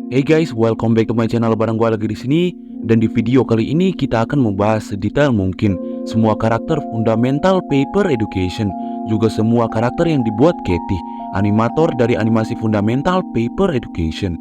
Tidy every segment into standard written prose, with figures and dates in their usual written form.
Hey guys, welcome back to my channel. Bareng gue lagi di sini. Dan di video kali ini kita akan membahas sedetail mungkin semua karakter fundamental Paper Education, juga semua karakter yang dibuat Katie, animator dari animasi fundamental Paper Education.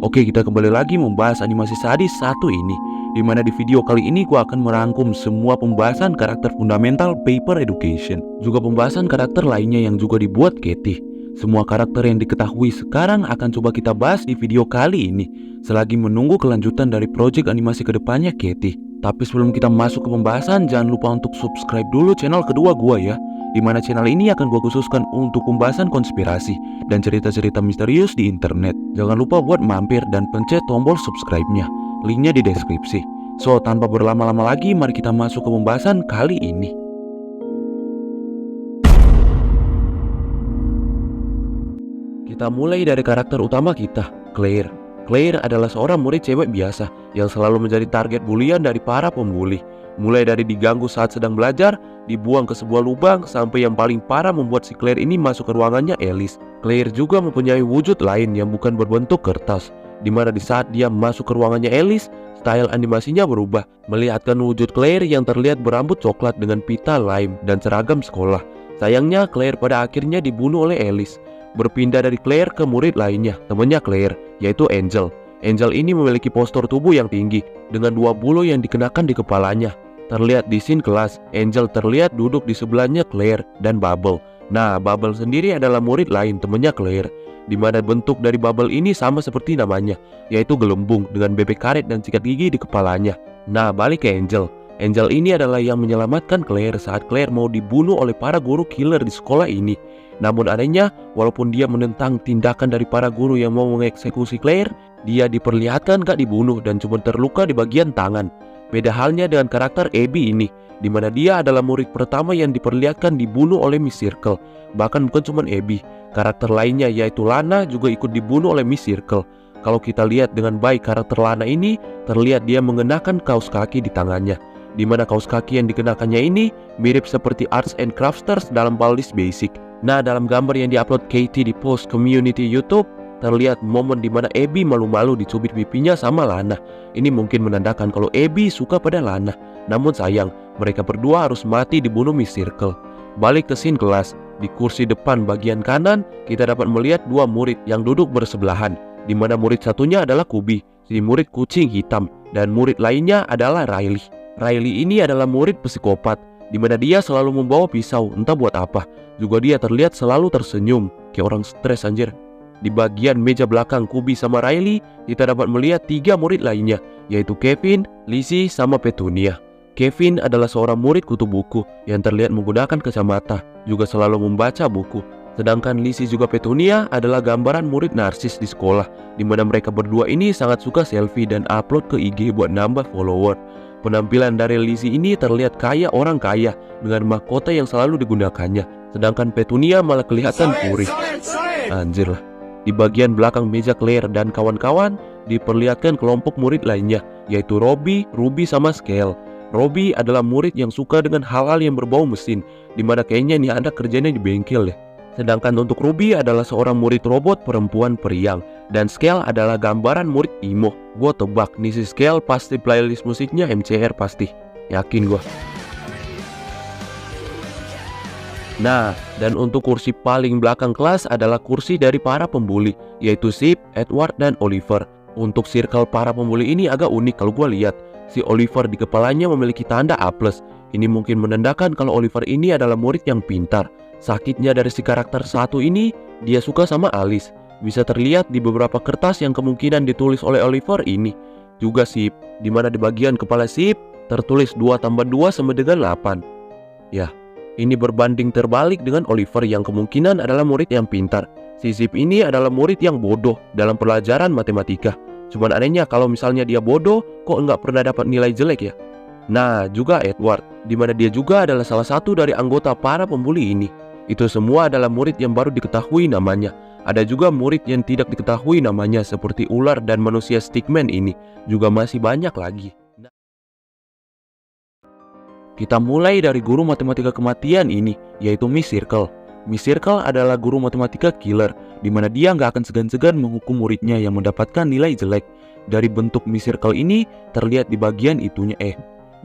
Oke, kita kembali lagi membahas animasi sadis satu ini, dimana di video kali ini gue akan merangkum semua pembahasan karakter fundamental Paper Education, juga pembahasan karakter lainnya yang juga dibuat Katie. Semua karakter yang diketahui sekarang akan coba kita bahas di video kali ini, selagi menunggu kelanjutan dari project animasi kedepannya Katie. Tapi sebelum kita masuk ke pembahasan, jangan lupa untuk subscribe dulu channel kedua gua ya, dimana channel ini akan gua khususkan untuk pembahasan konspirasi dan cerita-cerita misterius di internet. Jangan lupa buat mampir dan pencet tombol subscribe-nya, linknya di deskripsi. So, tanpa berlama-lama lagi, mari kita masuk ke pembahasan kali ini. Kita mulai dari karakter utama kita, Claire. Claire adalah seorang murid cewek biasa yang selalu menjadi target bulian dari para pembuli. Mulai dari diganggu saat sedang belajar, dibuang ke sebuah lubang, sampai yang paling parah membuat si Claire ini masuk ke ruangannya Alice. Claire juga mempunyai wujud lain yang bukan berbentuk kertas, dimana di saat dia masuk ke ruangannya Alice, style animasinya berubah, melihatkan wujud Claire yang terlihat berambut coklat dengan pita lime dan seragam sekolah. Sayangnya Claire pada akhirnya dibunuh oleh Alice. Berpindah dari Claire ke murid lainnya, temannya Claire, yaitu Angel. Angel ini memiliki postur tubuh yang tinggi, dengan 2 bulu yang dikenakan di kepalanya. Terlihat di scene kelas, Angel terlihat duduk di sebelahnya Claire dan Bubble. Nah, Bubble sendiri adalah murid lain temannya Claire, di mana bentuk dari Bubble ini sama seperti namanya, yaitu gelembung dengan bebek karet dan sikat gigi di kepalanya. Nah, balik ke Angel. Angel ini adalah yang menyelamatkan Claire saat Claire mau dibunuh oleh para guru killer di sekolah ini. Namun anehnya, walaupun dia menentang tindakan dari para guru yang mau mengeksekusi Claire, dia diperlihatkan gak dibunuh dan cuma terluka di bagian tangan. Beda halnya dengan karakter Abby ini, dimana dia adalah murid pertama yang diperlihatkan dibunuh oleh Miss Circle. Bahkan bukan cuma Abby, karakter lainnya yaitu Lana juga ikut dibunuh oleh Miss Circle. Kalau kita lihat dengan baik karakter Lana ini, terlihat dia mengenakan kaos kaki di tangannya, dimana kaos kaki yang dikenakannya ini mirip seperti Arts and Crafters dalam Baldi's Basic. Nah, dalam gambar yang diupload Katie di post community YouTube, terlihat momen dimana Abby malu-malu dicubit pipinya sama Lana. Ini mungkin menandakan kalau Abby suka pada Lana. Namun sayang, mereka berdua harus mati dibunuh Miss Circle. Balik ke scene kelas, di kursi depan bagian kanan, kita dapat melihat 2 murid yang duduk bersebelahan, dimana murid satunya adalah Kubi, si murid kucing hitam, dan murid lainnya adalah Riley. Riley ini adalah murid psikopat, dimana dia selalu membawa pisau, entah buat apa. Juga dia terlihat selalu tersenyum, kayak orang stres anjir. Di bagian meja belakang Kubi sama Riley, kita dapat melihat 3 murid lainnya, yaitu Kevin, Lizzie, sama Petunia. Kevin adalah seorang murid kutu buku yang terlihat menggunakan kacamata, juga selalu membaca buku. Sedangkan Lizzie juga Petunia adalah gambaran murid narsis di sekolah, dimana mereka berdua ini sangat suka selfie dan upload ke IG buat nambah follower. Penampilan dari Lizzie ini terlihat kayak orang kaya dengan mahkota yang selalu digunakannya, sedangkan Petunia malah kelihatan puri. Anjir lah. Di bagian belakang meja Claire dan kawan-kawan diperlihatkan kelompok murid lainnya, yaitu Robbie, Ruby, sama Scale. Robbie adalah murid yang suka dengan hal-hal yang berbau mesin, dimana kayaknya nih anak kerjanya di bengkel ya. Sedangkan untuk Ruby adalah seorang murid robot perempuan periang, dan Scale adalah gambaran murid emo. Gue tebak nih si Scale pasti playlist musiknya MCR pasti, yakin gue. Nah, dan untuk kursi paling belakang kelas adalah kursi dari para pembuli, yaitu Sip, Edward, dan Oliver. Untuk circle para pembuli ini agak unik kalau gue lihat. Si Oliver di kepalanya memiliki tanda A+. Ini mungkin menandakan kalau Oliver ini adalah murid yang pintar. Sakitnya dari si karakter satu ini, dia suka sama Alice. Bisa terlihat di beberapa kertas yang kemungkinan ditulis oleh Oliver ini. Juga Sip, dimana di bagian kepala Sip tertulis 2 tambah 2 sama dengan 8. Ya, ini berbanding terbalik dengan Oliver yang kemungkinan adalah murid yang pintar. Si Sip ini adalah murid yang bodoh dalam pelajaran matematika. Cuman anehnya kalau misalnya dia bodoh, kok nggak pernah dapat nilai jelek ya? Nah, juga Edward, dimana dia juga adalah salah satu dari anggota para pembuli ini. Itu semua adalah murid yang baru diketahui namanya. Ada juga murid yang tidak diketahui namanya seperti ular dan manusia stickman ini. Juga masih banyak lagi. Kita mulai dari guru matematika kematian ini, yaitu Miss Circle. Miss Circle adalah guru matematika killer, di mana dia nggak akan segan-segan menghukum muridnya yang mendapatkan nilai jelek. Dari bentuk Miss Circle ini terlihat di bagian itunya,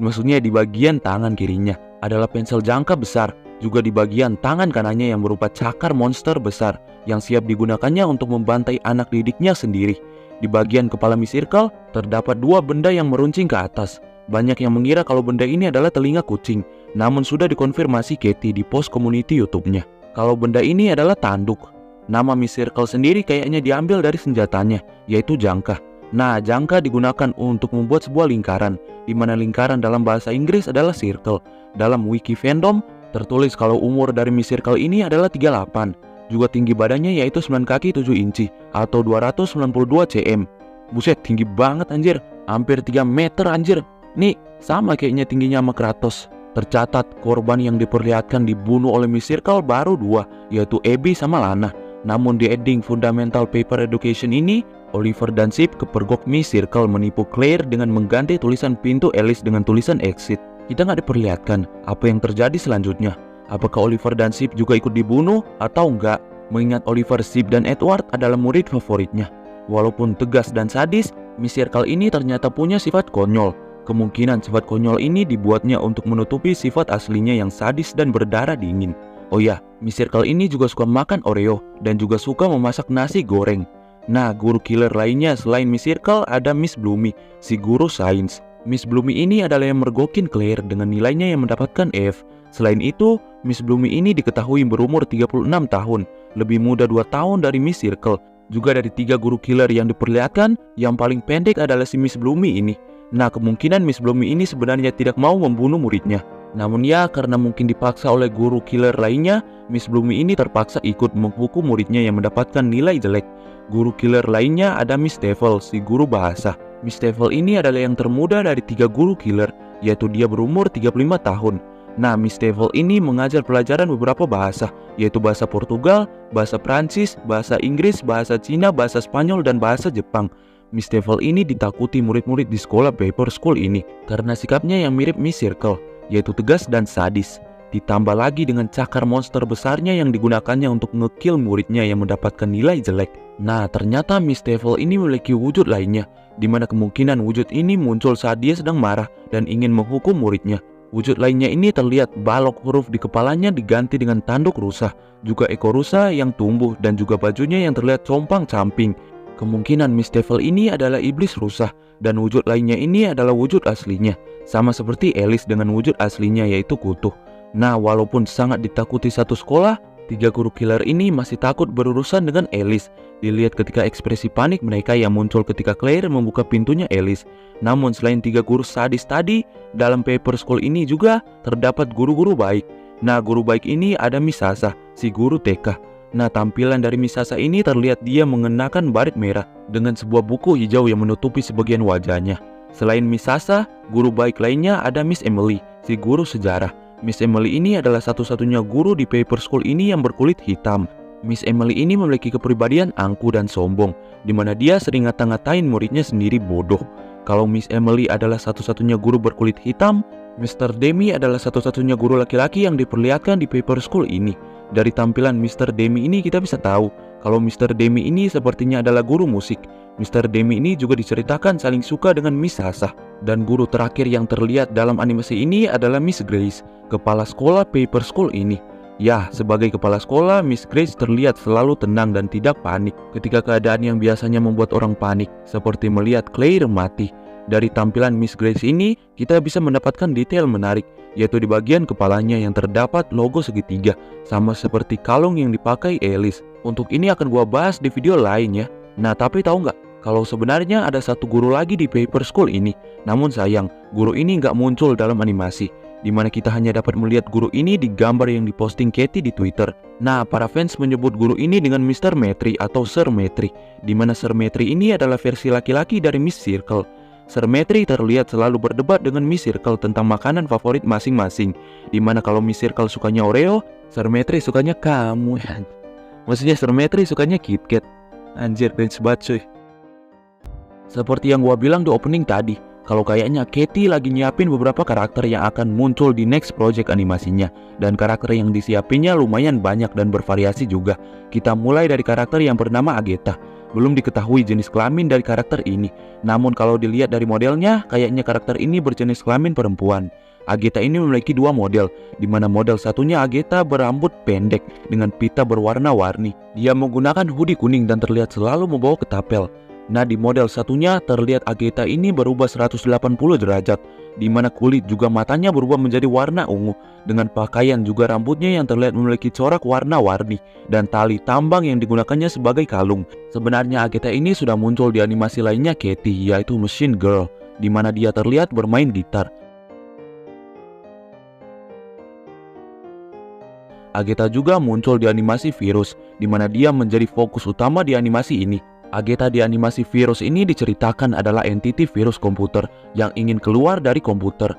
maksudnya di bagian tangan kirinya adalah pensel jangka besar, juga di bagian tangan kanannya yang berupa cakar monster besar yang siap digunakannya untuk membantai anak didiknya sendiri. Di bagian kepala Miss Circle terdapat dua benda yang meruncing ke atas. Banyak yang mengira kalau benda ini adalah telinga kucing, namun sudah dikonfirmasi Katie di post community YouTube-nya kalau benda ini adalah tanduk. Nama Miss Circle sendiri kayaknya diambil dari senjatanya, yaitu jangka. Nah, jangka digunakan untuk membuat sebuah lingkaran, di mana lingkaran dalam bahasa Inggris adalah circle. Dalam wiki fandom tertulis kalau umur dari Miss Circle ini adalah 38. Juga tinggi badannya yaitu 9 kaki 7 inci atau 292 cm. Buset, tinggi banget anjir, hampir 3 meter anjir. Nih, sama kayaknya tingginya sama Kratos. Tercatat korban yang diperlihatkan dibunuh oleh Miss Circle baru 2, yaitu Abby sama Lana. Namun di ending Fundamental Paper Education ini, Oliver dan Chip kepergok Miss Circle menipu Claire dengan mengganti tulisan pintu Alice dengan tulisan exit. Kita nggak diperlihatkan apa yang terjadi selanjutnya. Apakah Oliver dan Chip juga ikut dibunuh atau enggak? Mengingat Oliver, Chip, dan Edward adalah murid favoritnya. Walaupun tegas dan sadis, Miss Circle ini ternyata punya sifat konyol. Kemungkinan sifat konyol ini dibuatnya untuk menutupi sifat aslinya yang sadis dan berdarah dingin. Oh ya, Miss Circle ini juga suka makan Oreo dan juga suka memasak nasi goreng. Nah, guru killer lainnya selain Miss Circle ada Miss Bloomy, si guru sains. Miss Bloomy ini adalah yang mergokin Claire dengan nilainya yang mendapatkan F. Selain itu, Miss Bloomy ini diketahui berumur 36 tahun, lebih muda 2 tahun dari Miss Circle. Juga dari 3 guru killer yang diperlihatkan, yang paling pendek adalah si Miss Bloomy ini. Nah, kemungkinan Miss Bloomy ini sebenarnya tidak mau membunuh muridnya. Namun ya, karena mungkin dipaksa oleh guru killer lainnya, Miss Bloomy ini terpaksa ikut menghukum muridnya yang mendapatkan nilai jelek. Guru killer lainnya ada Miss Devil, si guru bahasa. Miss Devil ini adalah yang termuda dari 3 guru killer, yaitu dia berumur 35 tahun. Nah, Miss Devil ini mengajar pelajaran beberapa bahasa, yaitu bahasa Portugal, bahasa Prancis, bahasa Inggris, bahasa Cina, bahasa Spanyol, dan bahasa Jepang. Miss Devil ini ditakuti murid-murid di sekolah Paper School ini karena sikapnya yang mirip Miss Circle, yaitu tegas dan sadis. Ditambah lagi dengan cakar monster besarnya yang digunakannya untuk ngekill muridnya yang mendapatkan nilai jelek. Nah, ternyata Miss Devil ini memiliki wujud lainnya, di mana kemungkinan wujud ini muncul saat dia sedang marah dan ingin menghukum muridnya. Wujud lainnya ini terlihat balok huruf di kepalanya diganti dengan tanduk rusa, juga ekor rusa yang tumbuh dan juga bajunya yang terlihat compang-camping. Kemungkinan Miss Devil ini adalah iblis rusa, dan wujud lainnya ini adalah wujud aslinya, sama seperti Alice dengan wujud aslinya yaitu kutuh. Nah, walaupun sangat ditakuti satu sekolah, 3 guru killer ini masih takut berurusan dengan Alice. Dilihat ketika ekspresi panik mereka yang muncul ketika Claire membuka pintunya Alice. Namun selain 3 guru sadis tadi, dalam Paper School ini juga terdapat guru-guru baik. Nah, guru baik ini ada Miss Sasa, si guru TK. Nah, tampilan dari Miss Sasa ini terlihat dia mengenakan baret merah dengan sebuah buku hijau yang menutupi sebagian wajahnya. Selain Miss Sasa, guru baik lainnya ada Miss Emily, si guru sejarah. Miss Emily ini adalah satu-satunya guru di Paper School ini yang berkulit hitam. Miss Emily ini memiliki kepribadian angku dan sombong, di mana dia sering ngata-ngatain muridnya sendiri bodoh. Kalau Miss Emily adalah satu-satunya guru berkulit hitam, Mr. Demi adalah satu-satunya guru laki-laki yang diperlihatkan di Paper School ini. Dari tampilan Mr. Demi ini kita bisa tahu kalau Mr. Demi ini sepertinya adalah guru musik. Mr. Demi ini juga diceritakan saling suka dengan Miss Sasa. Dan guru terakhir yang terlihat dalam animasi ini adalah Miss Grace, kepala sekolah Paper School ini. Ya, sebagai kepala sekolah, Miss Grace terlihat selalu tenang dan tidak panik ketika keadaan yang biasanya membuat orang panik, seperti melihat Claire mati. Dari tampilan Miss Grace ini, kita bisa mendapatkan detail menarik, yaitu di bagian kepalanya yang terdapat logo segitiga, sama seperti kalung yang dipakai Alice. Untuk ini akan gua bahas di video lain ya. Nah, tapi tahu nggak? Kalau sebenarnya ada satu guru lagi di Paper School ini, namun sayang, guru ini nggak muncul dalam animasi, di mana kita hanya dapat melihat guru ini di gambar yang diposting Katie di Twitter. Nah, para fans menyebut guru ini dengan Mr. Metri atau Sir Metri, di mana Sir Metri ini adalah versi laki-laki dari Miss Circle. Sir Metri terlihat selalu berdebat dengan Miss Circle tentang makanan favorit masing-masing, di mana kalau Miss Circle sukanya Oreo, Sir Metri sukanya kamu. Maksudnya Sir Metri sukanya KitKat. Anjir, cringe banget cuy. Seperti yang gua bilang di opening tadi, kalau kayaknya Katie lagi nyiapin beberapa karakter yang akan muncul di next project animasinya. Dan karakter yang disiapinnya lumayan banyak dan bervariasi juga. Kita mulai dari karakter yang bernama Agatha. Belum diketahui jenis kelamin dari karakter ini. Namun kalau dilihat dari modelnya, kayaknya karakter ini berjenis kelamin perempuan. Agatha ini memiliki dua model, di mana model satunya Agatha berambut pendek dengan pita berwarna-warni. Dia menggunakan hoodie kuning dan terlihat selalu membawa ketapel. Nah, di model satunya terlihat Agatha ini berubah 180 derajat, di mana kulit juga matanya berubah menjadi warna ungu, dengan pakaian juga rambutnya yang terlihat memiliki corak warna-warni, dan tali tambang yang digunakannya sebagai kalung. Sebenarnya Agatha ini sudah muncul di animasi lainnya Katie, yaitu Machine Girl, di mana dia terlihat bermain gitar. Agatha juga muncul di animasi Virus, di mana dia menjadi fokus utama di animasi ini. Agatha di animasi Virus ini diceritakan adalah entiti virus komputer yang ingin keluar dari komputer.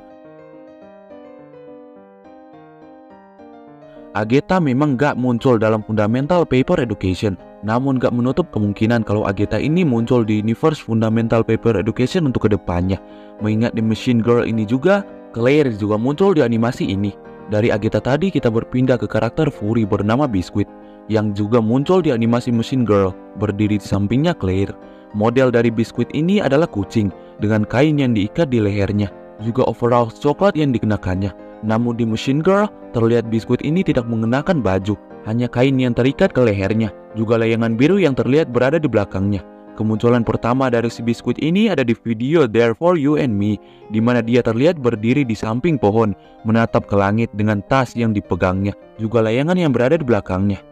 Agatha memang gak muncul dalam Fundamental Paper Education, namun gak menutup kemungkinan kalau Agatha ini muncul di universe Fundamental Paper Education untuk kedepannya. Mengingat di Machine Girl ini juga, Claire juga muncul di animasi ini. Dari Agatha tadi kita berpindah ke karakter Fury bernama Biscuit, yang juga muncul di animasi Machine Girl, berdiri di sampingnya Claire. Model dari Biscuit ini adalah kucing, dengan kain yang diikat di lehernya, juga overall coklat yang dikenakannya. Namun di Machine Girl, terlihat Biscuit ini tidak mengenakan baju, hanya kain yang terikat ke lehernya, juga layangan biru yang terlihat berada di belakangnya. Kemunculan pertama dari si Biscuit ini ada di video Therefore You and Me, di mana dia terlihat berdiri di samping pohon, menatap ke langit dengan tas yang dipegangnya, juga layangan yang berada di belakangnya.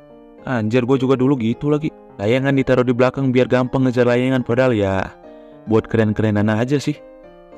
Anjir, gue juga dulu gitu lagi. Layangan ditaruh di belakang biar gampang ngejar layangan, padahal ya buat keren-kerenan aja sih.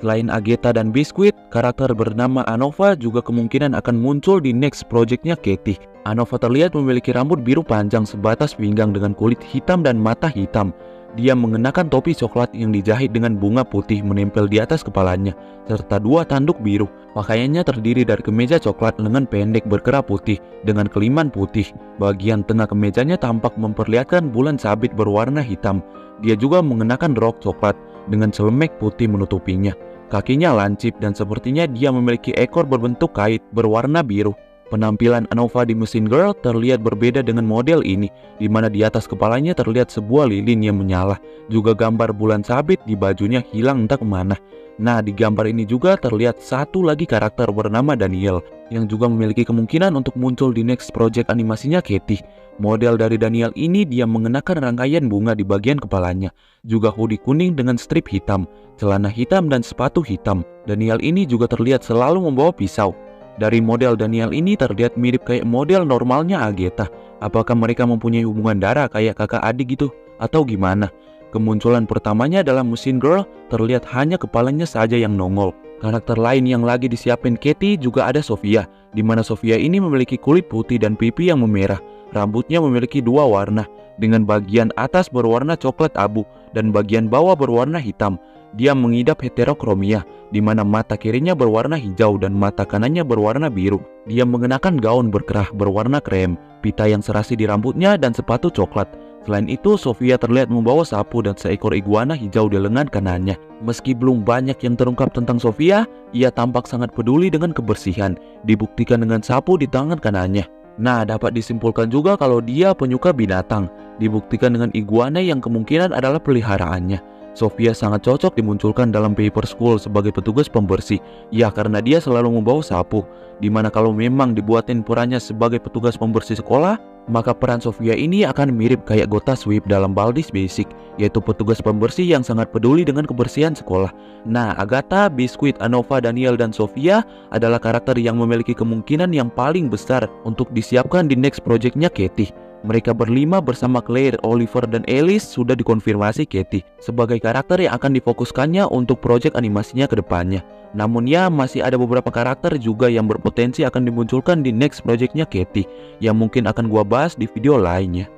Selain Agatha dan Biscuit, karakter bernama Anova juga kemungkinan akan muncul di next projectnya Katie. Anova terlihat memiliki rambut biru panjang sebatas pinggang dengan kulit hitam dan mata hitam. Dia mengenakan topi coklat yang dijahit dengan bunga putih menempel di atas kepalanya, serta dua tanduk biru. Pakaiannya terdiri dari kemeja coklat lengan pendek berkerah putih dengan keliman putih. Bagian tengah kemejanya tampak memperlihatkan bulan sabit berwarna hitam. Dia juga mengenakan rok coklat dengan celemek putih menutupinya. Kakinya lancip dan sepertinya dia memiliki ekor berbentuk kait berwarna biru. Penampilan Anova di Machine Girl terlihat berbeda dengan model ini, di mana di atas kepalanya terlihat sebuah lilin yang menyala. Juga gambar bulan sabit di bajunya hilang entah kemana. Nah, di gambar ini juga terlihat satu lagi karakter bernama Daniel, yang juga memiliki kemungkinan untuk muncul di next project animasinya Katie. Model dari Daniel ini dia mengenakan rangkaian bunga di bagian kepalanya, juga hoodie kuning dengan strip hitam, celana hitam dan sepatu hitam. Daniel ini juga terlihat selalu membawa pisau. Dari model Daniel ini terlihat mirip kayak model normalnya Agatha. Apakah mereka mempunyai hubungan darah kayak kakak adik gitu? Atau gimana? Kemunculan pertamanya dalam Machine Girl terlihat hanya kepalanya saja yang nongol. Karakter lain yang lagi disiapin Katie juga ada Sofia, di mana Sofia ini memiliki kulit putih dan pipi yang memerah. Rambutnya memiliki dua warna, dengan bagian atas berwarna coklat abu dan bagian bawah berwarna hitam. Dia mengidap heterokromia, di mana mata kirinya berwarna hijau dan mata kanannya berwarna biru. Dia mengenakan gaun berkerah berwarna krem, pita yang serasi di rambutnya dan sepatu coklat. Selain itu, Sofia terlihat membawa sapu dan seekor iguana hijau di lengan kanannya. Meski belum banyak yang terungkap tentang Sofia, ia tampak sangat peduli dengan kebersihan, dibuktikan dengan sapu di tangan kanannya. Nah, dapat disimpulkan juga kalau dia penyuka binatang, dibuktikan dengan iguana yang kemungkinan adalah peliharaannya. Sofia sangat cocok dimunculkan dalam Paper School sebagai petugas pembersih. Ya, karena dia selalu membawa sapu. Dimana kalau memang dibuatin perannya sebagai petugas pembersih sekolah, maka peran Sofia ini akan mirip kayak Gota Sweep dalam Baldi's Basic, yaitu petugas pembersih yang sangat peduli dengan kebersihan sekolah. Nah, Agatha, Biscuit, Anova, Daniel, dan Sofia adalah karakter yang memiliki kemungkinan yang paling besar untuk disiapkan di next projectnya Katie. Mereka berlima bersama Claire, Oliver, dan Alice sudah dikonfirmasi Katie sebagai karakter yang akan difokuskannya untuk project animasinya ke depannya. Namun ya, masih ada beberapa karakter juga yang berpotensi akan dimunculkan di next projectnya Katie, yang mungkin akan gua bahas di video lainnya.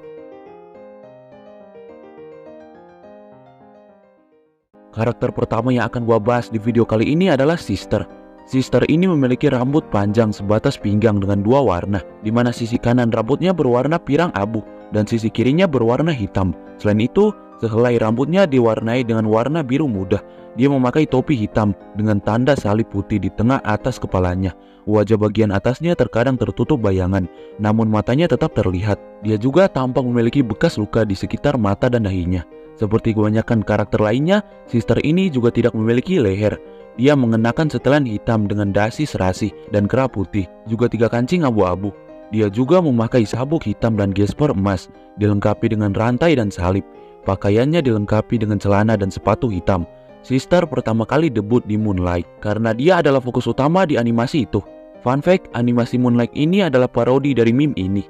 Karakter pertama yang akan gua bahas di video kali ini adalah Sister. Sister ini memiliki rambut panjang sebatas pinggang dengan dua warna, di mana sisi kanan rambutnya berwarna pirang abu dan sisi kirinya berwarna hitam. Selain itu, sehelai rambutnya diwarnai dengan warna biru muda. Dia memakai topi hitam dengan tanda salib putih di tengah atas kepalanya. Wajah bagian atasnya terkadang tertutup bayangan, namun matanya tetap terlihat. Dia juga tampak memiliki bekas luka di sekitar mata dan dahinya. Seperti kebanyakan karakter lainnya, Sister ini juga tidak memiliki leher. Dia mengenakan setelan hitam dengan dasi serasi dan kera putih, juga 3 kancing abu-abu. Dia juga memakai sabuk hitam dan gesper emas, dilengkapi dengan rantai dan salib. Pakaiannya dilengkapi dengan celana dan sepatu hitam. Sister pertama kali debut di Moonlight karena dia adalah fokus utama di animasi itu. Fun fact, animasi Moonlight ini adalah parodi dari meme ini.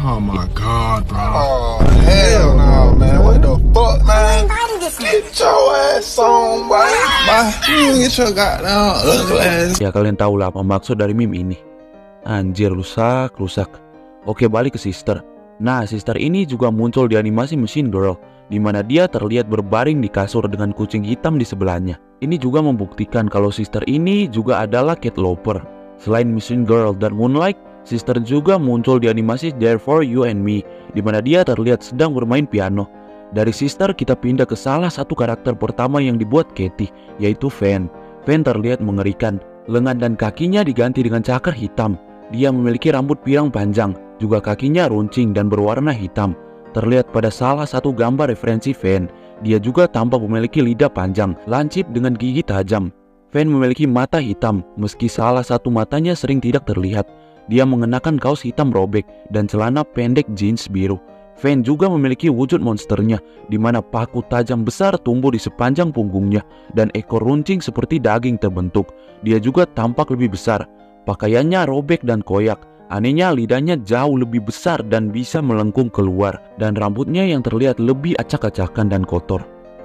Oh my god, bro. Oh, hell no, man. What the fuck, man? Get your ass on, boy. You get your goddamn ugly ass. Ya kalian tahu lah apa maksud dari meme ini. Anjir, rusak. Oke, balik ke Sister. Nah, Sister ini juga muncul di animasi Machine Girl, di mana dia terlihat berbaring di kasur dengan kucing hitam di sebelahnya. Ini juga membuktikan kalau Sister ini juga adalah cat lover. Selain Machine Girl dan Moonlight, Sister juga muncul di animasi Therefore You and Me, di mana dia terlihat sedang bermain piano. Dari Sister kita pindah ke salah satu karakter pertama yang dibuat Katie, yaitu Fan. Fan terlihat mengerikan. Lengan dan kakinya diganti dengan cakar hitam. Dia memiliki rambut pirang panjang, juga kakinya runcing dan berwarna hitam. Terlihat pada salah satu gambar referensi Fan. Dia juga tampak memiliki lidah panjang, lancip dengan gigi tajam. Fan memiliki mata hitam, meski salah satu matanya sering tidak terlihat. Dia mengenakan kaos hitam robek dan celana pendek jeans biru. Fan juga memiliki wujud monsternya, di mana paku tajam besar tumbuh di sepanjang punggungnya dan ekor runcing seperti daging terbentuk. Dia juga tampak lebih besar. Pakaiannya robek dan koyak. Anehnya lidahnya jauh lebih besar dan bisa melengkung keluar, dan rambutnya yang terlihat lebih acak-acakan dan kotor.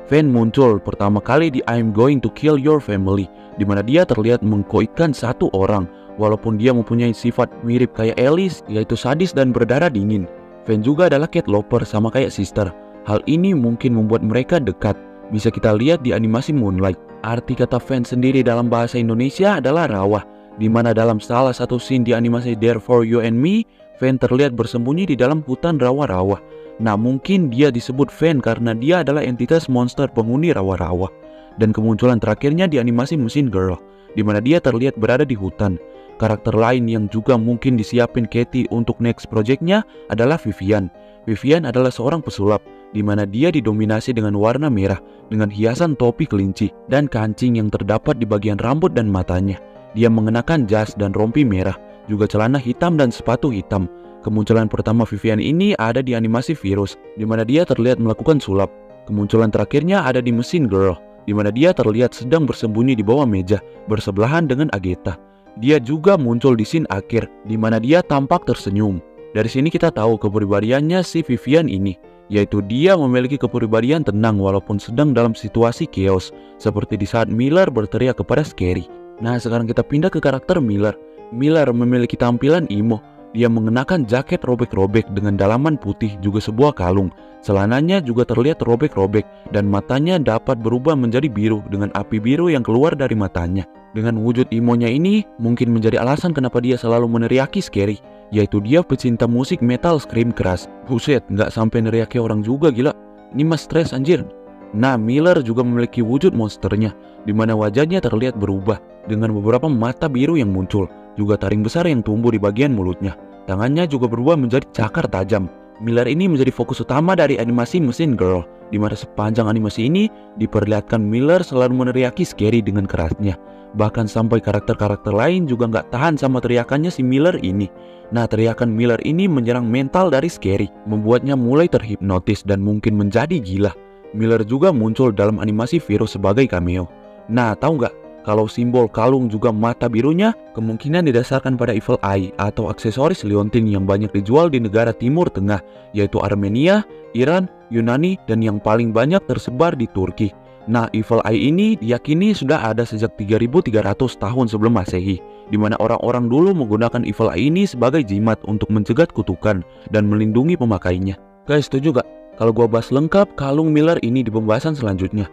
Fan muncul pertama kali di I'm Going to Kill Your Family, di mana dia terlihat mengkoitkan satu orang, walaupun dia mempunyai sifat mirip kayak Alice, yaitu sadis dan berdarah dingin. Fan juga adalah cat lover sama kayak Sister. Hal ini mungkin membuat mereka dekat. Bisa kita lihat di animasi Moonlight. Arti kata fan sendiri dalam bahasa Indonesia adalah rawa, di mana dalam salah satu scene di animasi Therefore You and Me, Fan terlihat bersembunyi di dalam hutan rawa-rawa. Nah, mungkin dia disebut Fan karena dia adalah entitas monster penghuni rawa-rawa. Dan kemunculan terakhirnya di animasi Machine Girl, di mana dia terlihat berada di hutan. Karakter lain yang juga mungkin disiapin Katie untuk next projectnya adalah Vivian. Vivian adalah seorang pesulap, di mana dia didominasi dengan warna merah, dengan hiasan topi kelinci dan kancing yang terdapat di bagian rambut dan matanya. Dia mengenakan jas dan rompi merah, juga celana hitam dan sepatu hitam. Kemunculan pertama Vivian ini ada di animasi Virus, di mana dia terlihat melakukan sulap. Kemunculan terakhirnya ada di Machine Girl, di mana dia terlihat sedang bersembunyi di bawah meja, bersebelahan dengan Agatha. Dia juga muncul di scene akhir, di mana dia tampak tersenyum. Dari sini kita tahu kepribadiannya si Vivian ini, yaitu dia memiliki kepribadian tenang walaupun sedang dalam situasi chaos, seperti di saat Miller berteriak kepada Scary. Nah, sekarang kita pindah ke karakter Miller. Miller memiliki tampilan emo. Dia mengenakan jaket robek-robek dengan dalaman putih, juga sebuah kalung. Celananya juga terlihat robek-robek dan matanya dapat berubah menjadi biru dengan api biru yang keluar dari matanya. Dengan wujud imonya ini mungkin menjadi alasan kenapa dia selalu meneriaki Scary, yaitu dia pecinta musik metal scream keras. Buset, nggak sampai neriaki orang juga, gila. Ini mah stres anjir. Nah, Miller juga memiliki wujud monsternya, di mana wajahnya terlihat berubah dengan beberapa mata biru yang muncul, juga taring besar yang tumbuh di bagian mulutnya. Tangannya juga berubah menjadi cakar tajam. Miller ini menjadi fokus utama dari animasi Machine Girl, di mana sepanjang animasi ini diperlihatkan Miller selalu meneriaki Scary dengan kerasnya. Bahkan sampai karakter-karakter lain juga nggak tahan sama teriakannya si Miller ini. Nah, teriakan Miller ini menyerang mental dari Scary, membuatnya mulai terhipnotis dan mungkin menjadi gila. Miller juga muncul dalam animasi Virus sebagai cameo. Nah, tahu nggak? Kalau simbol kalung juga mata birunya kemungkinan didasarkan pada Evil Eye atau aksesoris liontin yang banyak dijual di negara Timur Tengah, yaitu Armenia, Iran, Yunani, dan yang paling banyak tersebar di Turki. Nah, Evil Eye ini diyakini sudah ada sejak 3300 tahun sebelum Masehi, di mana orang-orang dulu menggunakan Evil Eye ini sebagai jimat untuk mencegat kutukan dan melindungi pemakainya. Guys, setuju gak kalau gua bahas lengkap kalung Miller ini di pembahasan selanjutnya?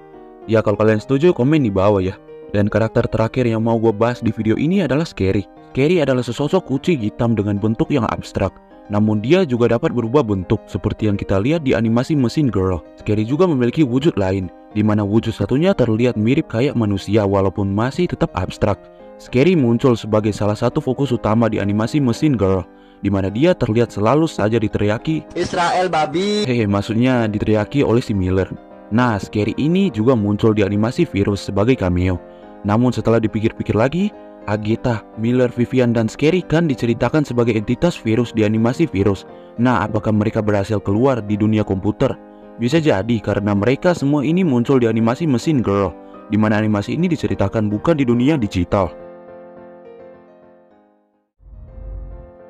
Ya, kalau kalian setuju komen di bawah ya. Dan karakter terakhir yang mau gue bahas di video ini adalah Scary. Scary adalah sesosok kucing hitam dengan bentuk yang abstrak. namun dia juga dapat berubah bentuk seperti yang kita lihat di animasi Machine Girl. Scary juga memiliki wujud lain, di mana wujud satunya terlihat mirip kayak manusia walaupun masih tetap abstrak. Scary muncul sebagai salah satu fokus utama di animasi Machine Girl, di mana dia terlihat selalu saja diteriaki Israel babi. maksudnya diteriaki oleh si Miller. Nah, Scary ini juga muncul di animasi Virus sebagai cameo. Namun setelah dipikir-pikir lagi, Agatha, Miller, Vivian, dan Scary kan diceritakan sebagai entitas virus di animasi Virus. Nah, apakah mereka berhasil keluar di dunia komputer? Bisa jadi karena mereka semua ini muncul di animasi Machine Girl, di mana animasi ini diceritakan bukan di dunia digital.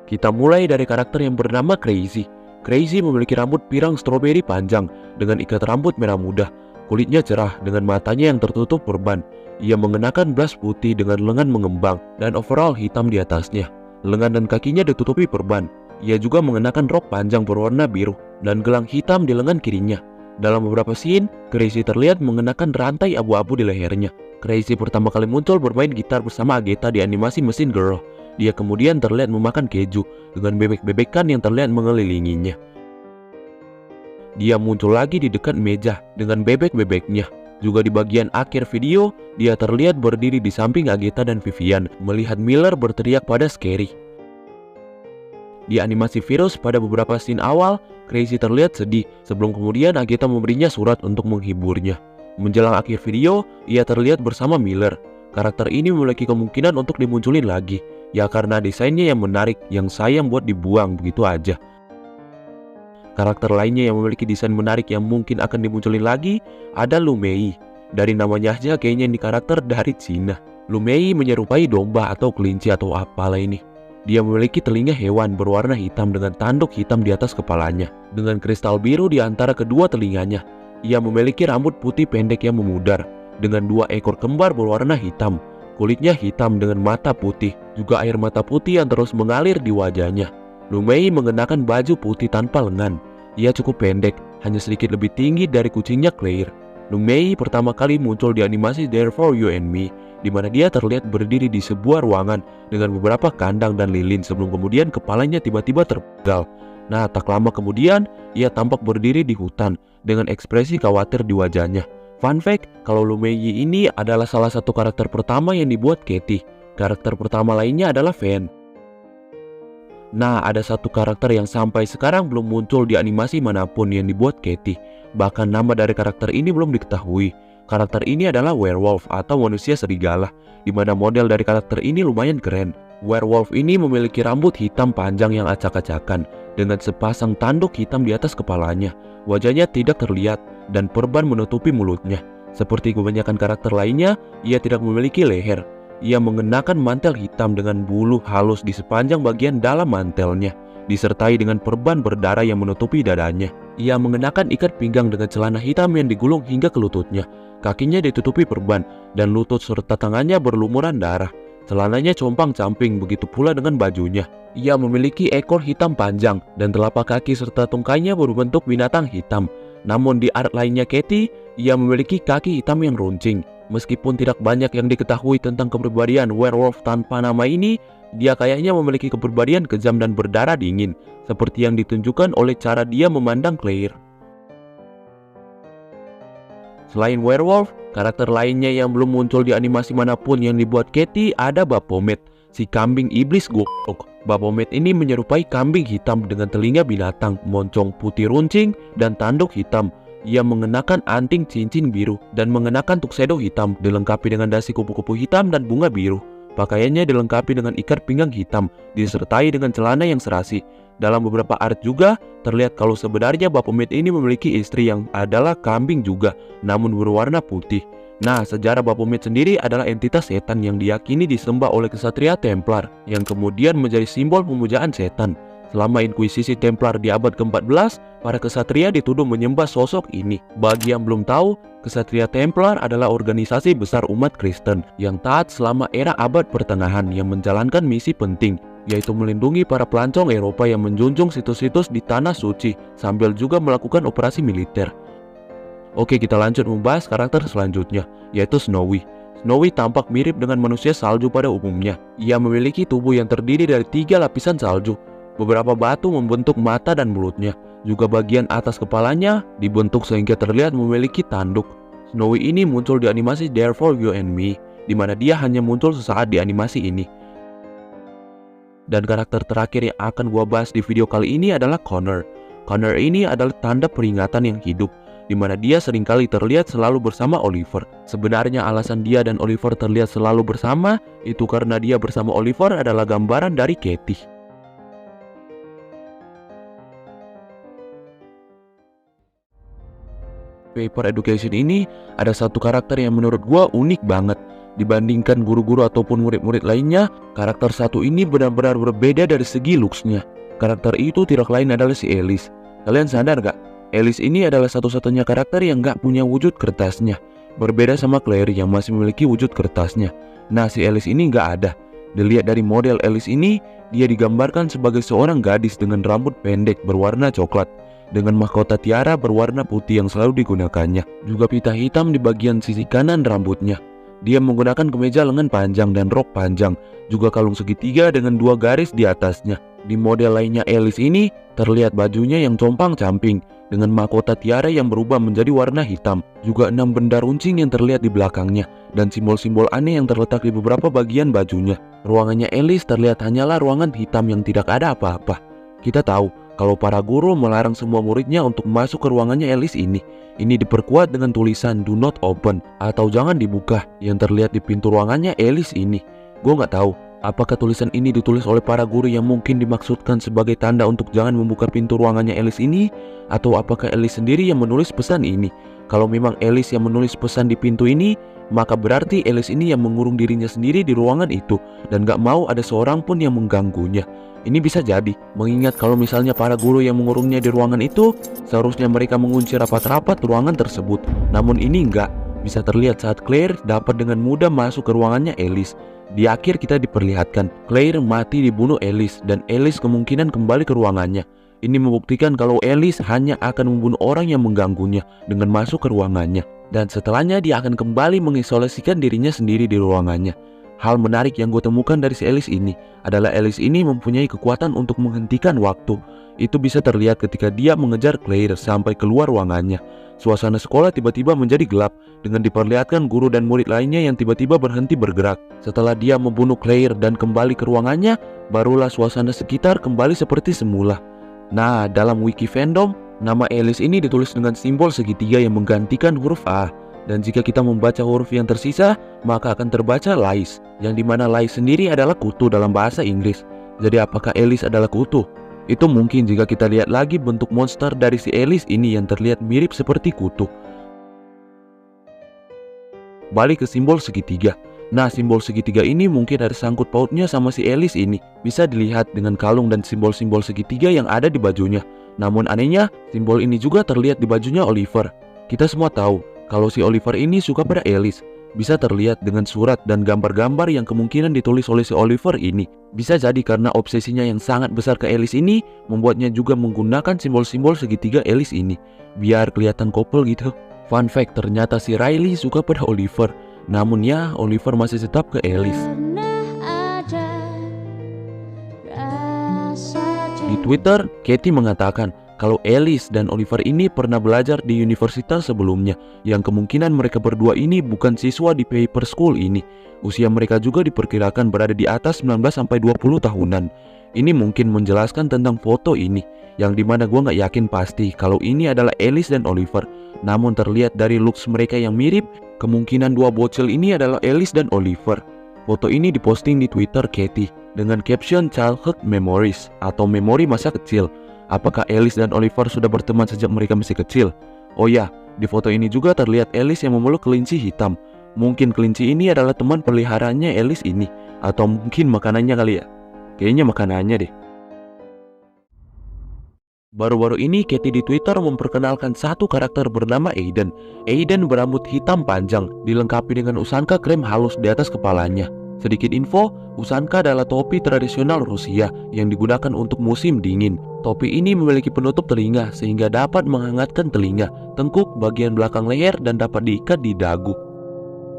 Kita mulai dari karakter yang bernama Crazy. Crazy memiliki rambut pirang stroberi panjang dengan ikat rambut merah muda. Kulitnya cerah dengan matanya yang tertutup perban. Ia mengenakan blas putih dengan lengan mengembang dan overall hitam di atasnya. Lengan dan kakinya ditutupi perban. Ia juga mengenakan rok panjang berwarna biru dan gelang hitam di lengan kirinya. Dalam beberapa scene, Crazy terlihat mengenakan rantai abu-abu di lehernya. Crazy pertama kali muncul bermain gitar bersama Agatha di animasi Machine Girl. Dia kemudian terlihat memakan keju dengan bebek-bebekan yang terlihat mengelilinginya. Dia muncul lagi di dekat meja dengan bebek-bebeknya. Juga di bagian akhir video, dia terlihat berdiri di samping Agatha dan Vivian, melihat Miller berteriak pada Scary. Di animasi Virus pada beberapa scene awal, Crazy terlihat sedih sebelum kemudian Agatha memberinya surat untuk menghiburnya. Menjelang akhir video, ia terlihat bersama Miller. Karakter ini memiliki kemungkinan untuk dimunculin lagi, ya karena desainnya yang menarik yang sayang buat dibuang begitu aja. Karakter lainnya yang memiliki desain menarik yang mungkin akan dimunculin lagi ada Lu Mei. Dari namanya aja kayaknya ini karakter dari Cina. Lu Mei menyerupai domba atau kelinci atau apalah ini. Dia memiliki telinga hewan berwarna hitam dengan tanduk hitam di atas kepalanya, dengan kristal biru di antara kedua telinganya. Ia memiliki rambut putih pendek yang memudar, dengan 2 ekor kembar berwarna hitam. Kulitnya hitam dengan mata putih, juga air mata putih yang terus mengalir di wajahnya. Lu Mei mengenakan baju putih tanpa lengan. Ia cukup pendek, hanya sedikit lebih tinggi dari kucingnya Claire. Lu Mei pertama kali muncul di animasi Therefore You and Me, di mana dia terlihat berdiri di sebuah ruangan dengan beberapa kandang dan lilin sebelum kemudian kepalanya tiba-tiba terpegal. Nah, tak lama kemudian, ia tampak berdiri di hutan dengan ekspresi khawatir di wajahnya. Fun fact, kalau Lu Mei ini adalah salah satu karakter pertama yang dibuat Katie. Karakter pertama lainnya adalah Van. Nah, ada satu karakter yang sampai sekarang belum muncul di animasi manapun yang dibuat Katie. Bahkan nama dari karakter ini belum diketahui. Karakter ini adalah werewolf atau manusia serigala, di mana model dari karakter ini lumayan keren. Werewolf ini memiliki rambut hitam panjang yang acak-acakan, dengan sepasang tanduk hitam di atas kepalanya. Wajahnya tidak terlihat, dan perban menutupi mulutnya. Seperti kebanyakan karakter lainnya, ia tidak memiliki leher. Ia mengenakan mantel hitam dengan bulu halus di sepanjang bagian dalam mantelnya, disertai dengan perban berdarah yang menutupi dadanya. Ia mengenakan ikat pinggang dengan celana hitam yang digulung hingga ke lututnya. Kakinya ditutupi perban, dan lutut serta tangannya berlumuran darah. Celananya compang-camping, begitu pula dengan bajunya. Ia memiliki ekor hitam panjang, dan telapak kaki serta tungkainya berbentuk binatang hitam. Namun di art lainnya Katie, ia memiliki kaki hitam yang runcing. Meskipun tidak banyak yang diketahui tentang kepribadian werewolf tanpa nama ini, dia kayaknya memiliki kepribadian kejam dan berdarah dingin, seperti yang ditunjukkan oleh cara dia memandang Claire. Selain werewolf, karakter lainnya yang belum muncul di animasi manapun yang dibuat Katie ada Baphomet, si kambing iblis goblok. Baphomet ini menyerupai kambing hitam dengan telinga binatang, moncong putih runcing, dan tanduk hitam. Ia mengenakan anting cincin biru dan mengenakan tuxedo hitam dilengkapi dengan dasi kupu-kupu hitam dan bunga biru. Pakaiannya dilengkapi dengan ikat pinggang hitam disertai dengan celana yang serasi. Dalam beberapa art juga terlihat kalau sebenarnya Baphomet ini memiliki istri yang adalah kambing juga, namun berwarna putih. Nah, sejarah Baphomet sendiri adalah entitas setan yang diyakini disembah oleh kesatria Templar yang kemudian menjadi simbol pemujaan setan. Selama Inkuisisi Templar di abad ke-14, para kesatria dituduh menyembah sosok ini. Bagi yang belum tahu, kesatria Templar adalah organisasi besar umat Kristen yang taat selama era abad pertengahan yang menjalankan misi penting, yaitu melindungi para pelancong Eropa yang menjunjung situs-situs di Tanah Suci sambil juga melakukan operasi militer. Oke, kita lanjut membahas karakter selanjutnya, yaitu Snowy. Snowy tampak mirip dengan manusia salju pada umumnya. Ia memiliki tubuh yang terdiri dari 3 lapisan salju. Beberapa batu membentuk mata dan mulutnya. Juga bagian atas kepalanya dibentuk sehingga terlihat memiliki tanduk. Snowy ini muncul di animasi Therefore You and Me, di mana dia hanya muncul sesaat di animasi ini. Dan karakter terakhir yang akan gua bahas di video kali ini adalah Connor. Connor ini adalah tanda peringatan yang hidup, di mana dia seringkali terlihat selalu bersama Oliver. Sebenarnya alasan dia dan Oliver terlihat selalu bersama itu karena dia bersama Oliver adalah gambaran dari Katie. Paper Education ini ada satu karakter yang menurut gua unik banget. Dibandingkan guru-guru ataupun murid-murid lainnya, karakter satu ini benar-benar berbeda dari segi looks-nya. Karakter itu tidak lain adalah si Alice. Kalian sadar gak? Alice ini adalah satu-satunya karakter yang gak punya wujud kertasnya. Berbeda sama Claire yang masih memiliki wujud kertasnya. Nah, si Alice ini gak ada. Dilihat dari model Alice ini, dia digambarkan sebagai seorang gadis dengan rambut pendek berwarna coklat, dengan mahkota tiara berwarna putih yang selalu digunakannya. Juga pita hitam di bagian sisi kanan rambutnya. Dia menggunakan kemeja lengan panjang dan rok panjang, juga kalung segitiga dengan 2 garis di atasnya. Di model lainnya Alice ini, terlihat bajunya yang compang-camping, dengan mahkota tiara yang berubah menjadi warna hitam. Juga 6 benda runcing yang terlihat di belakangnya, dan simbol-simbol aneh yang terletak di beberapa bagian bajunya. Ruangannya Alice terlihat hanyalah ruangan hitam yang tidak ada apa-apa. Kita tahu kalau para guru melarang semua muridnya untuk masuk ke ruangannya Alice ini. Ini diperkuat dengan tulisan "Do not open" atau "jangan dibuka" yang terlihat di pintu ruangannya Alice ini. Gue nggak tahu apakah tulisan ini ditulis oleh para guru yang mungkin dimaksudkan sebagai tanda untuk jangan membuka pintu ruangannya Alice ini, atau apakah Alice sendiri yang menulis pesan ini. Kalau memang Alice yang menulis pesan di pintu ini, maka berarti Alice ini yang mengurung dirinya sendiri di ruangan itu dan gak mau ada seorang pun yang mengganggunya. Ini bisa jadi, mengingat kalau misalnya para guru yang mengurungnya di ruangan itu, seharusnya mereka mengunci rapat-rapat ruangan tersebut. Namun ini enggak, bisa terlihat saat Claire dapat dengan mudah masuk ke ruangannya Alice. Di akhir kita diperlihatkan Claire mati dibunuh Alice, dan Alice kemungkinan kembali ke ruangannya. Ini membuktikan kalau Alice hanya akan membunuh orang yang mengganggunya dengan masuk ke ruangannya. Dan setelahnya dia akan kembali mengisolasikan dirinya sendiri di ruangannya. Hal menarik yang gue temukan dari si Alice ini adalah Alice ini mempunyai kekuatan untuk menghentikan waktu. Itu bisa terlihat ketika dia mengejar Claire sampai keluar ruangannya. Suasana sekolah tiba-tiba menjadi gelap dengan diperlihatkan guru dan murid lainnya yang tiba-tiba berhenti bergerak. Setelah dia membunuh Claire dan kembali ke ruangannya, barulah suasana sekitar kembali seperti semula. Nah, dalam wiki fandom, nama Alice ini ditulis dengan simbol segitiga yang menggantikan huruf A. Dan jika kita membaca huruf yang tersisa, maka akan terbaca lice, yang dimana lice sendiri adalah kutu dalam bahasa Inggris. Jadi apakah Alice adalah kutu? Itu mungkin jika kita lihat lagi bentuk monster dari si Alice ini yang terlihat mirip seperti kutu. Balik ke simbol segitiga. Nah, simbol segitiga ini mungkin ada sangkut pautnya sama si Alice ini. Bisa dilihat dengan kalung dan simbol-simbol segitiga yang ada di bajunya. Namun anehnya, simbol ini juga terlihat di bajunya Oliver. Kita semua tahu kalau si Oliver ini suka pada Alice. Bisa terlihat dengan surat dan gambar-gambar yang kemungkinan ditulis oleh si Oliver ini. Bisa jadi karena obsesinya yang sangat besar ke Alice ini membuatnya juga menggunakan simbol-simbol segitiga Alice ini, biar kelihatan couple gitu. Fun fact, ternyata si Riley suka pada Oliver. Namun ya, Oliver masih tetap ke Alice. Di Twitter, Katie mengatakan kalau Alice dan Oliver ini pernah belajar di universitas sebelumnya, yang kemungkinan mereka berdua ini bukan siswa di paper school ini. Usia mereka juga diperkirakan berada di atas 19-20 tahunan. Ini mungkin menjelaskan tentang foto ini, yang dimana gue gak yakin pasti kalau ini adalah Alice dan Oliver. Namun terlihat dari looks mereka yang mirip, kemungkinan dua bocil ini adalah Alice dan Oliver. Foto ini diposting di Twitter Katie dengan caption Childhood Memories atau memori masa kecil. Apakah Alice dan Oliver sudah berteman sejak mereka masih kecil? Oh ya, di foto ini juga terlihat Alice yang memeluk kelinci hitam. Mungkin kelinci ini adalah teman peliharaannya Alice ini, atau mungkin makanannya kali ya. Kayaknya makanannya deh. Baru-baru ini Katie di Twitter memperkenalkan satu karakter bernama Aiden. Aiden berambut hitam panjang, dilengkapi dengan usanka krem halus di atas kepalanya. Sedikit info, usanka adalah topi tradisional Rusia yang digunakan untuk musim dingin. Topi ini memiliki penutup telinga sehingga dapat menghangatkan telinga, tengkuk, bagian belakang leher, dan dapat diikat di dagu.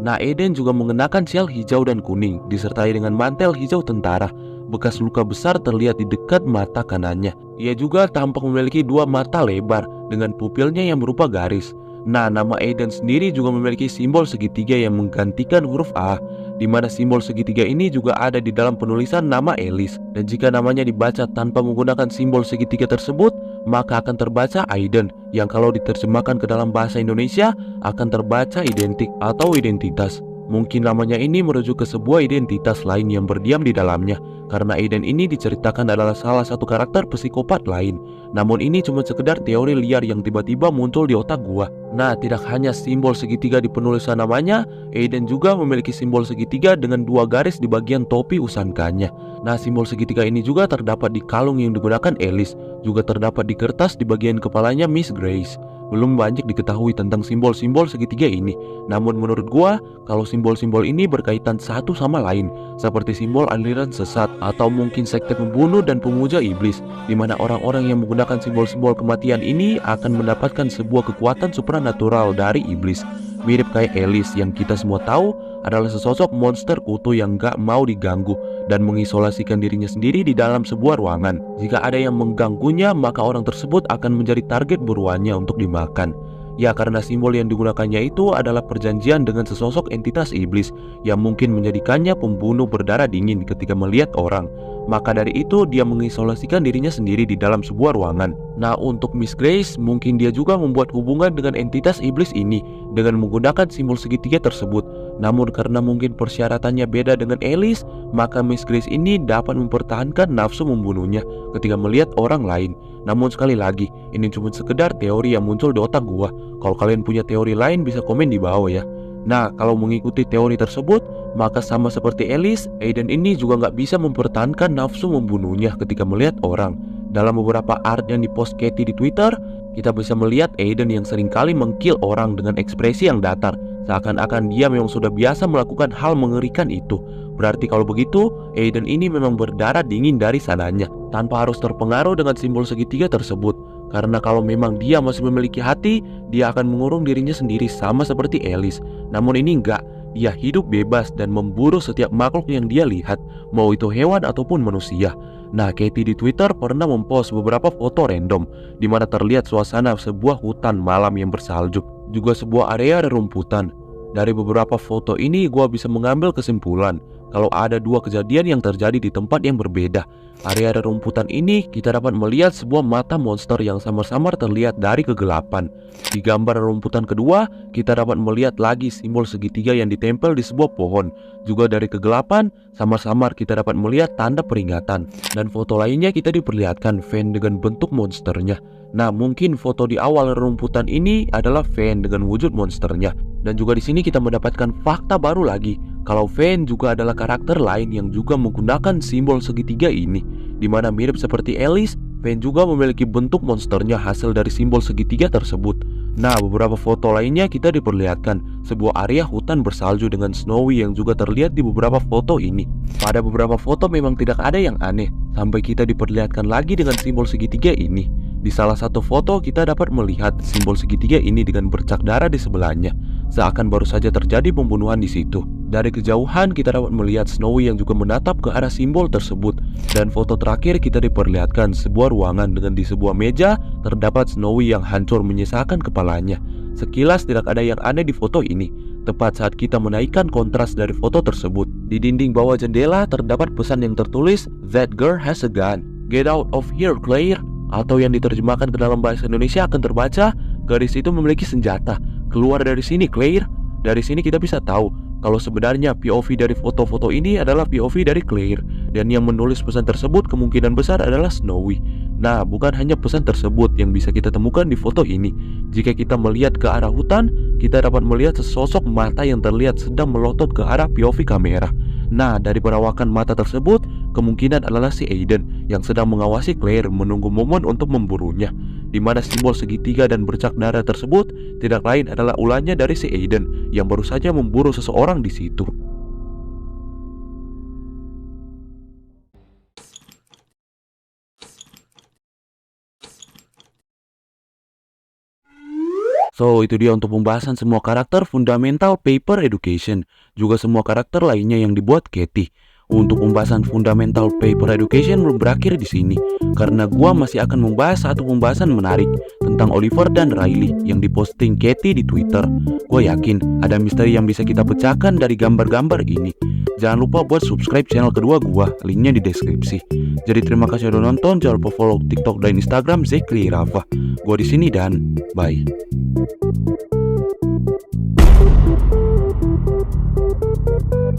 Nah, Aiden juga mengenakan sial hijau dan kuning, disertai dengan mantel hijau tentara. Bekas luka besar terlihat di dekat mata kanannya. Ia juga tampak memiliki 2 mata lebar dengan pupilnya yang berupa garis. Nah, nama Aiden sendiri juga memiliki simbol segitiga yang menggantikan huruf A, di mana simbol segitiga ini juga ada di dalam penulisan nama Alice. Dan jika namanya dibaca tanpa menggunakan simbol segitiga tersebut, maka akan terbaca Aiden, yang kalau diterjemahkan ke dalam bahasa Indonesia akan terbaca identik atau identitas. Mungkin namanya ini merujuk ke sebuah identitas lain yang berdiam di dalamnya, karena Aiden ini diceritakan adalah salah satu karakter psikopat lain. Namun ini cuma sekedar teori liar yang tiba-tiba muncul di otak gua. Nah, tidak hanya simbol segitiga di penulisan namanya, Aiden juga memiliki simbol segitiga dengan 2 garis di bagian topi usankannya. Nah, simbol segitiga ini juga terdapat di kalung yang digunakan Alice, juga terdapat di kertas di bagian kepalanya Miss Grace. Belum banyak diketahui tentang simbol-simbol segitiga ini. Namun menurut gua, kalau simbol-simbol ini berkaitan satu sama lain, seperti simbol aliran sesat atau mungkin sekte pembunuh dan pemuja iblis, di mana orang-orang yang menggunakan simbol-simbol kematian ini akan mendapatkan sebuah kekuatan supranatural dari iblis. Mirip kayak Alice yang kita semua tahu adalah sesosok monster kutu yang gak mau diganggu dan mengisolasikan dirinya sendiri di dalam sebuah ruangan. Jika ada yang mengganggunya, maka orang tersebut akan menjadi target buruannya untuk dimakan. Ya, karena simbol yang digunakannya itu adalah perjanjian dengan sesosok entitas iblis yang mungkin menjadikannya pembunuh berdarah dingin ketika melihat orang. Maka dari itu dia mengisolasikan dirinya sendiri di dalam sebuah ruangan. Nah, untuk Miss Grace, mungkin dia juga membuat hubungan dengan entitas iblis ini dengan menggunakan simbol segitiga tersebut. Namun karena mungkin persyaratannya beda dengan Alice, maka Miss Grace ini dapat mempertahankan nafsu membunuhnya ketika melihat orang lain. Namun sekali lagi, ini cuma sekedar teori yang muncul di otak gua. Kalau kalian punya teori lain bisa komen di bawah ya. Nah, kalau mengikuti teori tersebut, maka sama seperti Alice, Aiden ini juga nggak bisa mempertahankan nafsu membunuhnya ketika melihat orang. Dalam beberapa art yang dipost Katie di Twitter, kita bisa melihat Aiden yang seringkali mengkill orang dengan ekspresi yang datar, seakan-akan dia memang sudah biasa melakukan hal mengerikan itu. Berarti kalau begitu, Aiden ini memang berdarah dingin dari sananya, tanpa harus terpengaruh dengan simbol segitiga tersebut. Karena kalau memang dia masih memiliki hati, dia akan mengurung dirinya sendiri sama seperti Alice. Namun ini enggak, dia hidup bebas dan memburu setiap makhluk yang dia lihat, mau itu hewan ataupun manusia. Nah, Katie di Twitter pernah mempost beberapa foto random di mana terlihat suasana sebuah hutan malam yang bersalju, juga sebuah area rerumputan. Dari beberapa foto ini gua bisa mengambil kesimpulan kalau ada 2 kejadian yang terjadi di tempat yang berbeda. Area rerumputan ini kita dapat melihat sebuah mata monster yang samar-samar terlihat dari kegelapan. Di gambar rerumputan kedua, kita dapat melihat lagi simbol segitiga yang ditempel di sebuah pohon. Juga dari kegelapan, samar-samar kita dapat melihat tanda peringatan. Dan foto lainnya kita diperlihatkan fan dengan bentuk monsternya. Nah, mungkin foto di awal rerumputan ini adalah fan dengan wujud monsternya. Dan juga di sini kita mendapatkan fakta baru lagi kalau Fan juga adalah karakter lain yang juga menggunakan simbol segitiga ini, di mana mirip seperti Alice, Fan juga memiliki bentuk monsternya hasil dari simbol segitiga tersebut. Nah, beberapa foto lainnya kita diperlihatkan sebuah area hutan bersalju dengan snowy yang juga terlihat di beberapa foto ini. Pada beberapa foto memang tidak ada yang aneh, sampai kita diperlihatkan lagi dengan simbol segitiga ini. Di salah satu foto kita dapat melihat simbol segitiga ini dengan bercak darah di sebelahnya, seakan baru saja terjadi pembunuhan di situ. Dari kejauhan kita dapat melihat Snowy yang juga menatap ke arah simbol tersebut. Dan foto terakhir kita diperlihatkan sebuah ruangan dengan di sebuah meja terdapat Snowy yang hancur menyisakan kepalanya. Sekilas tidak ada yang aneh di foto ini. Tepat saat kita menaikkan kontras dari foto tersebut, di dinding bawah jendela terdapat pesan yang tertulis "That girl has a gun. Get out of here, Claire." Atau yang diterjemahkan ke dalam bahasa Indonesia akan terbaca, "Gadis itu memiliki senjata. Keluar dari sini, Claire." Dari sini kita bisa tahu kalau sebenarnya POV dari foto-foto ini adalah POV dari Claire, dan yang menulis pesan tersebut kemungkinan besar adalah Snowy. Nah, bukan hanya pesan tersebut yang bisa kita temukan di foto ini. Jika kita melihat ke arah hutan, kita dapat melihat sesosok mata yang terlihat sedang melotot ke arah POV kamera. Nah, dari perawakan mata tersebut, kemungkinan adalah si Aiden yang sedang mengawasi Claire menunggu momen untuk memburunya, di mana simbol segitiga dan bercak darah tersebut tidak lain adalah ulahnya dari si Aiden yang baru saja memburu seseorang di situ. So, itu dia untuk pembahasan semua karakter fundamental paper education, juga semua karakter lainnya yang dibuat Katie. Untuk pembahasan fundamental paper education belum berakhir di sini, karena gua masih akan membahas satu pembahasan menarik tentang Oliver dan Riley yang diposting Katie di Twitter. Gue yakin ada misteri yang bisa kita pecahkan dari gambar-gambar ini. Jangan lupa buat subscribe channel kedua gua, linknya di deskripsi. Jadi terima kasih udah nonton, jangan lupa follow TikTok dan Instagram Zekri Rafa. Gua di sini dan bye.